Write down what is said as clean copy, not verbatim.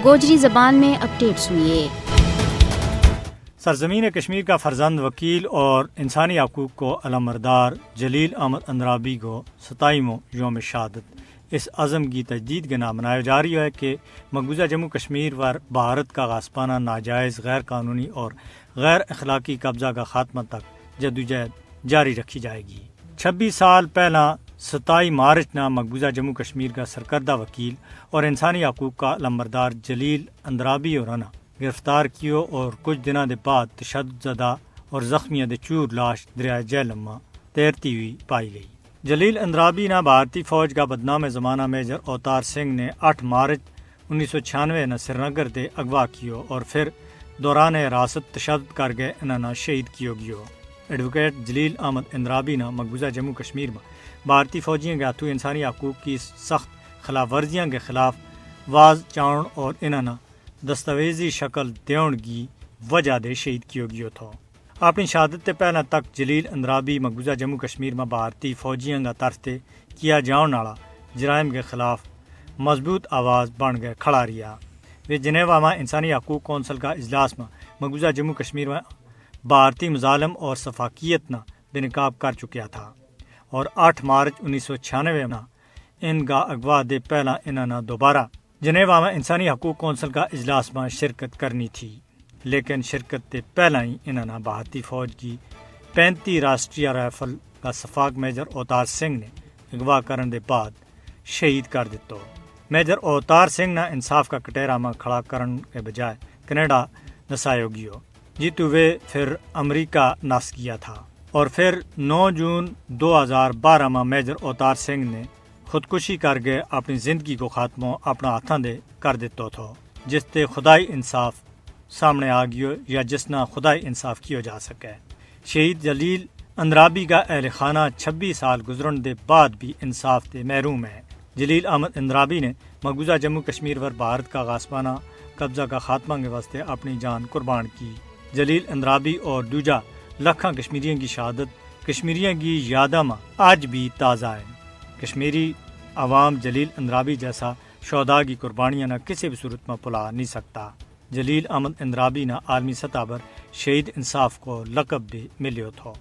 گوجری زبان میں اپڈیٹ سنیے۔ سرزمین کشمیر کا فرزند وکیل اور انسانی حقوق کو علمبردار جلیل احمد اندرابی کو 27واں یوم شہادت اس عزم کی تجدید کے نام منایا جا رہی ہے کہ مقبوضہ جموں کشمیر پر بھارت کا غاصبانہ، ناجائز، غیر قانونی اور غیر اخلاقی قبضہ کا خاتمہ تک جدوجہد جاری رکھی جائے گی۔ 26 سال پہلا 27 مارچ نہ مقبوضہ جموں کشمیر کا سرکردہ وکیل اور انسانی حقوق کا علمبردار جلیل اندرابی اور گرفتار کیو اور کچھ دنوں کے بعد تشدد زدہ اور زخمیوں دے چور لاش دریائے جہلم تیرتی ہوئی پائی گئی۔ جلیل اندرابی نہ بھارتی فوج کا بدنام زمانہ میجر اوتار سنگھ نے 8 مارچ 1996 نہ سری نگر دے اغوا کیو اور پھر دوران حراست تشدد کر کے انہوں شہید کیو گیو۔ ایڈوکیٹ جلیل احمد اندرابی نہ مقبوضہ جموں کشمیر میں بھارتی فوجیوں کے ہاتھوں انسانی حقوق کی سخت خلاف ورزیاں کے خلاف واز چاؤن اور انہوں دستاویزی شکل دیون کی وجہ دے شہید کیو گیو تھو۔ اپنی شہادت تے پہلے تک جلیل اندرابی مقبوضہ جموں کشمیر میں بھارتی فوجیاں کا طرف تے کیا جاؤن والا جرائم کے خلاف مضبوط آواز بن گئے کھڑا رہا۔ وہ جنیوا میں انسانی حقوق کونسل کا اجلاس میں مقبوضہ جموں کشمیر میں بھارتی مظالم اور شفاقیت نہ بے نقاب کر چکیا تھا اور 8 مارچ 1996 میں ان کا اغوا دے پہلا انہوں نے دوبارہ جنیوا میں انسانی حقوق کونسل کا اجلاس میں شرکت کرنی تھی، لیکن شرکت سے پہلا ہی انہوں نے بھارتی فوج کی 35 راشٹریہ رائفل کا صفاق میجر اوتار سنگھ نے اغوا کرنے کے بعد شہید کر دیتا۔ میجر اوتار سنگھ نے انصاف کا کٹہرا میں کھڑا کرنے کے بجائے کینیڈا نسایو گیو، جیتو وہ پھر امریکہ نس گیا تھا، اور پھر 9 جون 2012 میں میجر اوتار سنگھ نے خودکشی کر کے اپنی زندگی کو خاتمہ اپنا ہاتھاں دے کر دیتا تھا، جس تے خدائی انصاف سامنے آ گیو یا جس نہ خدائی انصاف کیا جا سکے۔ شہید جلیل اندرابی کا اہل خانہ 26 سال گزرن دے بعد بھی انصاف تے محروم ہے۔ جلیل احمد اندرابی نے مقبوضہ جموں کشمیر پر بھارت کا غاصبانہ قبضہ کا خاتمہ کے واسطے اپنی جان قربان کی۔ جلیل اندرابی اور دوجا لکھاں کشمیریوں کی شہادت کشمیریوں کی یاداں میں آج بھی تازہ ہے۔ کشمیری عوام جلیل اندرابی جیسا شہداء کی قربانیاں نہ کسی بھی صورت میں بھلا نہیں سکتا۔ جلیل احمد اندرابی نہ عالمی سطح پر شہید انصاف کو لقب بھی ملیو تھو۔